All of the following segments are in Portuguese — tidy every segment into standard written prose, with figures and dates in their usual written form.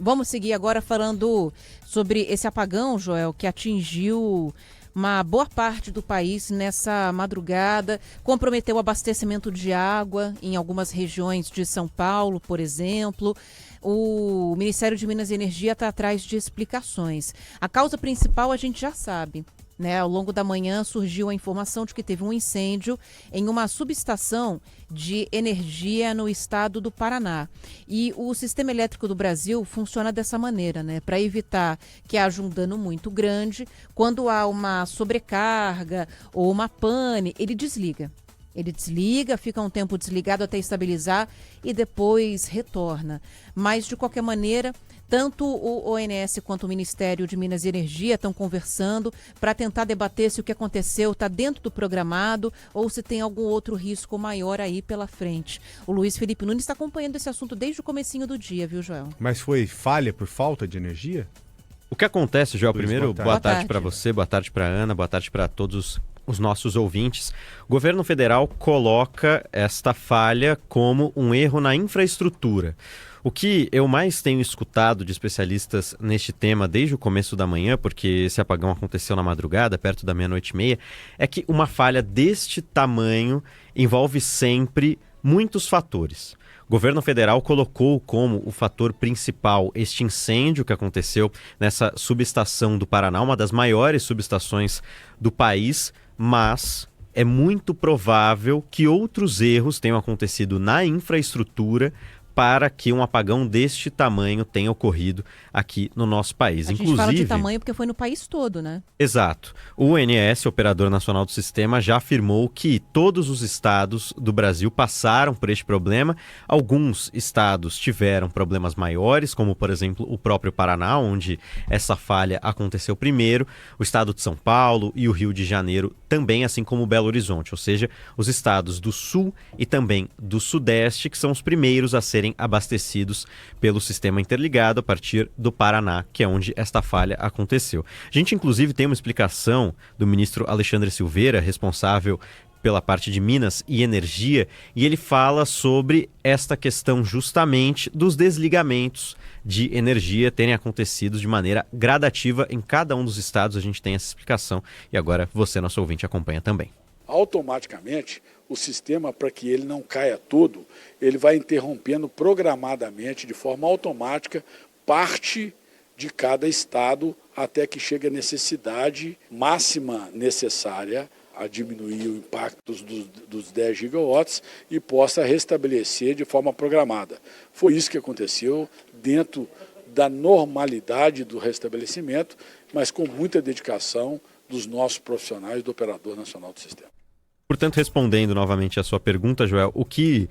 Vamos seguir agora falando sobre esse apagão, Joel, que atingiu uma boa parte do país nessa madrugada, comprometeu o abastecimento de água em algumas regiões de São Paulo, por exemplo. O Ministério de Minas e Energia está atrás de explicações. A causa principal a gente já sabe, né? Ao longo da manhã surgiu a informação de que teve um incêndio em uma subestação de energia no estado do Paraná. E o sistema elétrico do Brasil funciona dessa maneira, né? Para evitar que haja um dano muito grande, quando há uma sobrecarga ou uma pane, ele desliga. Ele desliga, fica um tempo desligado até estabilizar e depois retorna. Mas, de qualquer maneira, tanto o ONS quanto o Ministério de Minas e Energia estão conversando para tentar debater se o que aconteceu está dentro do programado ou se tem algum outro risco maior aí pela frente. O Luiz Felipe Nunes está acompanhando esse assunto desde o comecinho do dia, viu, Joel? Mas foi falha por falta de energia? O que acontece, Joel? Primeiro, boa tarde para tarde. você, boa tarde para Ana, boa tarde para todos os nossos ouvintes. O governo federal coloca esta falha como um erro na infraestrutura. O que eu mais tenho escutado de especialistas neste tema desde o começo da manhã, porque esse apagão aconteceu na madrugada, perto da 00:30, é que uma falha deste tamanho envolve sempre muitos fatores. O governo federal colocou como o fator principal este incêndio que aconteceu nessa subestação do Paraná, uma das maiores subestações do país, mas é muito provável que outros erros tenham acontecido na infraestrutura para que um apagão deste tamanho tenha ocorrido aqui no nosso país. A gente fala de tamanho porque foi no país todo, né? Exato. O ONS, Operador Nacional do Sistema, já afirmou que todos os estados do Brasil passaram por este problema. Alguns estados tiveram problemas maiores, como, por exemplo, o próprio Paraná, onde essa falha aconteceu primeiro. O estado de São Paulo e o Rio de Janeiro também, assim como Belo Horizonte. Ou seja, os estados do Sul e também do Sudeste, que são os primeiros a serem abastecidos pelo sistema interligado a partir do Paraná, que é onde esta falha aconteceu. A gente, inclusive, tem uma explicação do ministro Alexandre Silveira, responsável pela parte de Minas e Energia, e ele fala sobre esta questão justamente dos desligamentos de energia terem acontecido de maneira gradativa em cada um dos estados. A gente tem essa explicação e agora você, nosso ouvinte, acompanha também. Automaticamente, o sistema, para que ele não caia todo, ele vai interrompendo programadamente, de forma automática, parte de cada estado até que chegue a necessidade máxima necessária a diminuir o impacto dos 10 gigawatts e possa restabelecer de forma programada. Foi isso que aconteceu dentro da normalidade do restabelecimento, mas com muita dedicação dos nossos profissionais do Operador Nacional do Sistema. Portanto, respondendo novamente a sua pergunta, Joel, o que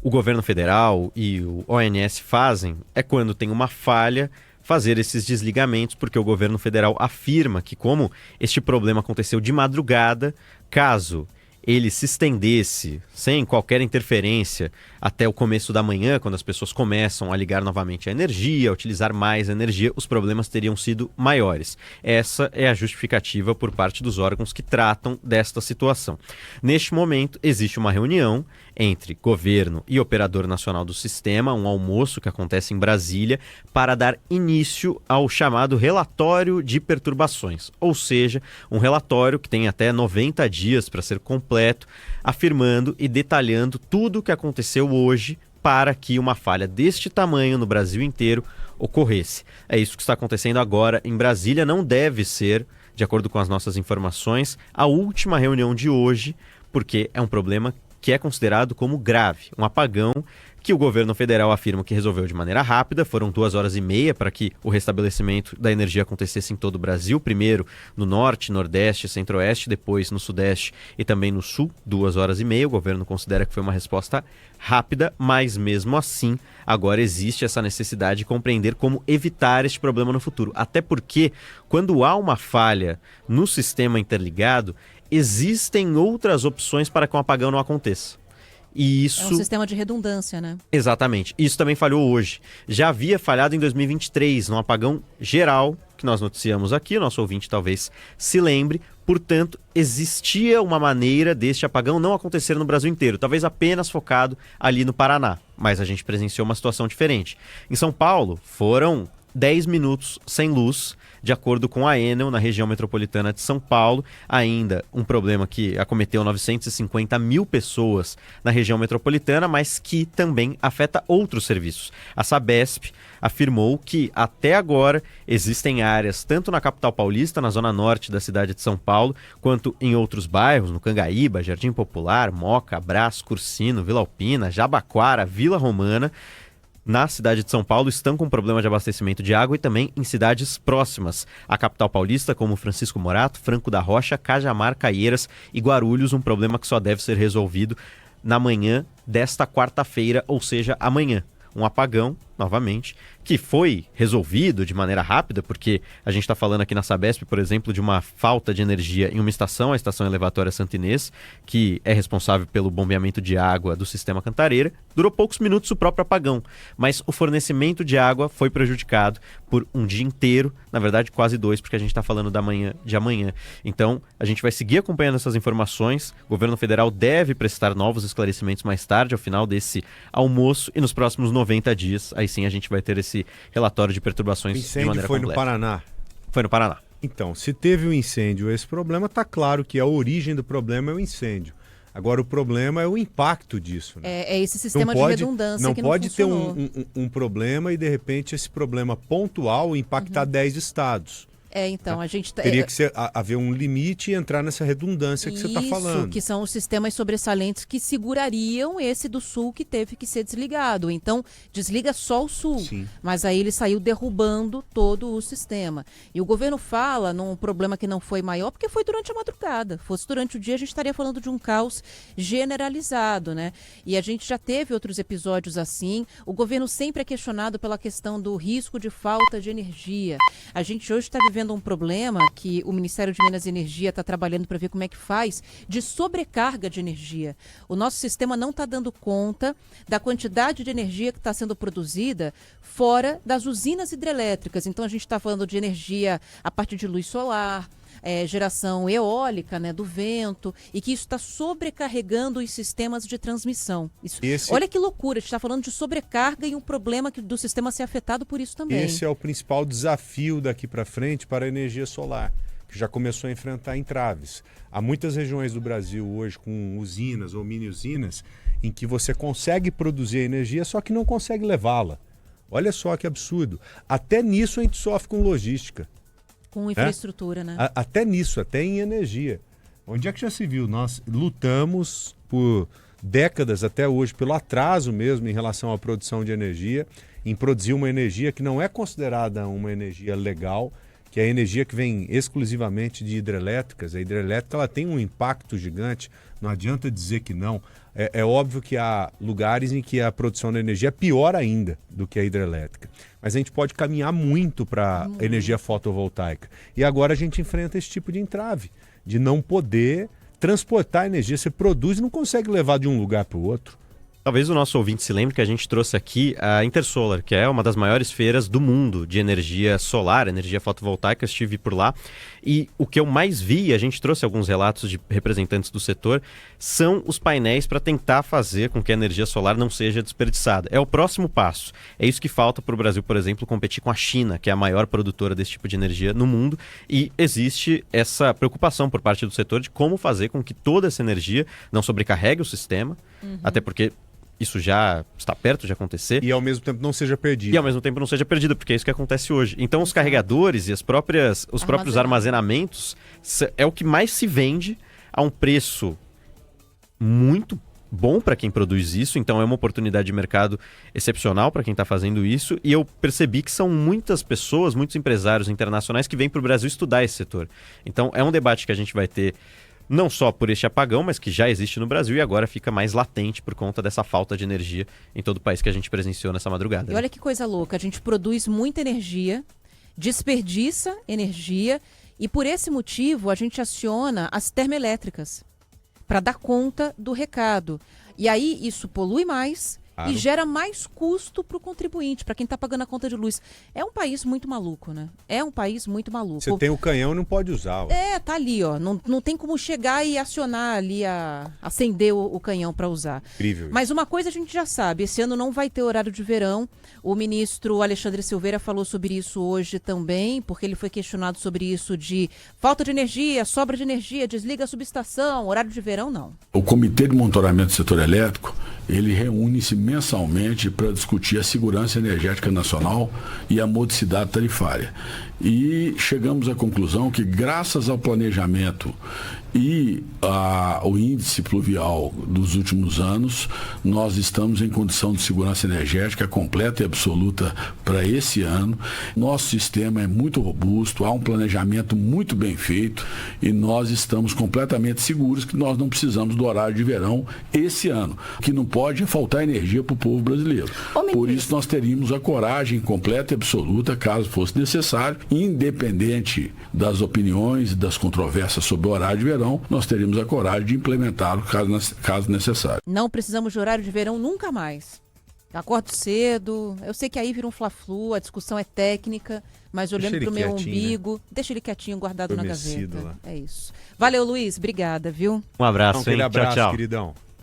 o governo federal e o ONS fazem é, quando tem uma falha, fazer esses desligamentos, porque o governo federal afirma que, como este problema aconteceu de madrugada, caso ele se estendesse sem qualquer interferência até o começo da manhã, quando as pessoas começam a ligar novamente a energia, a utilizar mais energia, os problemas teriam sido maiores. Essa é a justificativa por parte dos órgãos que tratam desta situação. Neste momento, existe uma reunião entre governo e Operador Nacional do Sistema, um almoço que acontece em Brasília, para dar início ao chamado relatório de perturbações, ou seja, um relatório que tem até 90 dias para ser completo, afirmando e detalhando tudo o que aconteceu hoje para que uma falha deste tamanho no Brasil inteiro ocorresse. É isso que está acontecendo agora em Brasília. Não deve ser, de acordo com as nossas informações, a última reunião de hoje, porque é um problema que é considerado como grave, um apagão que o governo federal afirma que resolveu de maneira rápida. Foram 2h30 para que o restabelecimento da energia acontecesse em todo o Brasil, primeiro no norte, nordeste, centro-oeste, depois no sudeste e também no sul, 2h30. O governo considera que foi uma resposta rápida, mas mesmo assim, agora existe essa necessidade de compreender como evitar este problema no futuro. Até porque, quando há uma falha no sistema interligado, existem outras opções para que um apagão não aconteça. E isso... É um sistema de redundância, né? Exatamente. Isso também falhou hoje. Já havia falhado em 2023, num apagão geral que nós noticiamos aqui, o nosso ouvinte talvez se lembre. Portanto, existia uma maneira deste apagão não acontecer no Brasil inteiro, talvez apenas focado ali no Paraná, mas a gente presenciou uma situação diferente. Em São Paulo, foram 10 minutos sem luz, de acordo com a Enel, na região metropolitana de São Paulo. Ainda um problema que acometeu 950 mil pessoas na região metropolitana, mas que também afeta outros serviços. A Sabesp afirmou que até agora existem áreas, tanto na capital paulista, na zona norte da cidade de São Paulo, quanto em outros bairros, no Cangaíba, Jardim Popular, Moca, Brás, Cursino, Vila Alpina, Jabaquara, Vila Romana, na cidade de São Paulo, estão com problema de abastecimento de água e também em cidades próximas à capital paulista, como Francisco Morato, Franco da Rocha, Cajamar, Caieiras e Guarulhos, um problema que só deve ser resolvido na manhã desta quarta-feira, ou seja, amanhã. Um apagão, novamente, que foi resolvido de maneira rápida, porque a gente está falando aqui na Sabesp, por exemplo, de uma falta de energia em uma estação, a Estação Elevatória Santa Inês, que é responsável pelo bombeamento de água do Sistema Cantareira. Durou poucos minutos o próprio apagão, mas o fornecimento de água foi prejudicado por um dia inteiro, na verdade quase 2, porque a gente está falando da manhã de amanhã. Então, a gente vai seguir acompanhando essas informações. O governo federal deve prestar novos esclarecimentos mais tarde, ao final desse almoço, e nos próximos 90 dias, aí sim a gente vai ter esse relatório de perturbações de maneira completa. O incêndio foi no Paraná? Foi no Paraná. Então, se teve um incêndio, esse problema, está claro que a origem do problema é o incêndio. Agora, o problema é o impacto disso. Né? É esse sistema de redundância que não pode ter funcionou. um problema e, de repente, esse problema pontual impactar 10 estados. Então, a gente... Teria que haver um limite e entrar nessa redundância que você está falando. Isso, que são os sistemas sobressalentes que segurariam esse do Sul que teve que ser desligado. Então, desliga só o Sul. Sim. Mas aí ele saiu derrubando todo o sistema. E o governo fala num problema que não foi maior, porque foi durante a madrugada. Fosse durante o dia, a gente estaria falando de um caos generalizado, né? E a gente já teve outros episódios assim. O governo sempre é questionado pela questão do risco de falta de energia. A gente hoje está vivendo um problema que o Ministério de Minas e Energia está trabalhando para ver como é que faz, de sobrecarga de energia. O nosso sistema não está dando conta da quantidade de energia que está sendo produzida fora das usinas hidrelétricas. Então a gente está falando de energia a partir de luz solar, geração eólica, né, do vento, e que isso está sobrecarregando os sistemas de transmissão. Olha que loucura, a gente está falando de sobrecarga e um problema do sistema ser afetado por isso também. Esse é o principal desafio daqui para frente para a energia solar, que já começou a enfrentar entraves. Há muitas regiões do Brasil hoje com usinas ou mini-usinas em que você consegue produzir energia, só que não consegue levá-la. Olha só que absurdo. Até nisso a gente sofre com logística. Com infraestrutura, né? Até nisso, até em energia. Onde é que já se viu? Nós lutamos por décadas até hoje, pelo atraso mesmo em relação à produção de energia, em produzir uma energia que não é considerada uma energia legal, que é a energia que vem exclusivamente de hidrelétricas. A hidrelétrica ela tem um impacto gigante, não adianta dizer que não. É óbvio que há lugares em que a produção de energia é pior ainda do que a hidrelétrica. Mas a gente pode caminhar muito para a energia fotovoltaica. E agora a gente enfrenta esse tipo de entrave, de não poder transportar energia. Você produz e não consegue levar de um lugar para o outro. Talvez o nosso ouvinte se lembre que a gente trouxe aqui a Intersolar, que é uma das maiores feiras do mundo de energia solar, energia fotovoltaica. Estive por lá e o que eu mais vi, a gente trouxe alguns relatos de representantes do setor, são os painéis para tentar fazer com que a energia solar não seja desperdiçada. É o próximo passo. É isso que falta para o Brasil, por exemplo, competir com a China, que é a maior produtora desse tipo de energia no mundo, e existe essa preocupação por parte do setor de como fazer com que toda essa energia não sobrecarregue o sistema, até porque isso já está perto de acontecer. E ao mesmo tempo não seja perdido. E ao mesmo tempo não seja perdido, porque é isso que acontece hoje. Então os carregadores e os próprios armazenamentos é o que mais se vende a um preço muito bom para quem produz isso. Então é uma oportunidade de mercado excepcional para quem está fazendo isso. E eu percebi que são muitas pessoas, muitos empresários internacionais que vêm para o Brasil estudar esse setor. Então é um debate que a gente vai ter não só por este apagão, mas que já existe no Brasil e agora fica mais latente por conta dessa falta de energia em todo o país que a gente presenciou nessa madrugada. E olha que coisa louca, a gente produz muita energia, desperdiça energia e por esse motivo a gente aciona as termoelétricas para dar conta do recado. E aí isso polui mais e gera mais custo para o contribuinte, para quem está pagando a conta de luz. É um país muito maluco, né? É um país muito maluco. Você tem o canhão e não pode usar. Tá ali, ó. Não tem como chegar e acionar ali, acender o canhão para usar. Incrível. Mas uma coisa a gente já sabe, esse ano não vai ter horário de verão. O ministro Alexandre Silveira falou sobre isso hoje também, porque ele foi questionado sobre isso de falta de energia, sobra de energia, desliga a subestação, horário de verão não. O Comitê de Monitoramento do Setor Elétrico, ele reúne-se mensalmente para discutir a segurança energética nacional e a modicidade tarifária. E chegamos à conclusão que, graças ao planejamento e ao índice pluvial dos últimos anos, nós estamos em condição de segurança energética completa e absoluta para esse ano. Nosso sistema é muito robusto, há um planejamento muito bem feito e nós estamos completamente seguros que nós não precisamos do horário de verão esse ano. O que não pode é faltar energia para o povo brasileiro. Por isso nós teríamos a coragem completa e absoluta, caso fosse necessário, independente das opiniões e das controvérsias sobre o horário de verão, nós teríamos a coragem de implementá-lo caso necessário. Não precisamos de horário de verão nunca mais. Acordo cedo, eu sei que aí vira um fla-flu, a discussão é técnica, mas olhando para o meu umbigo, né? Deixa ele quietinho, guardado na gaveta. Lá. É isso. Valeu, Luiz, obrigada, viu? Um abraço, aquele abraço, tchau, tchau. Queridão.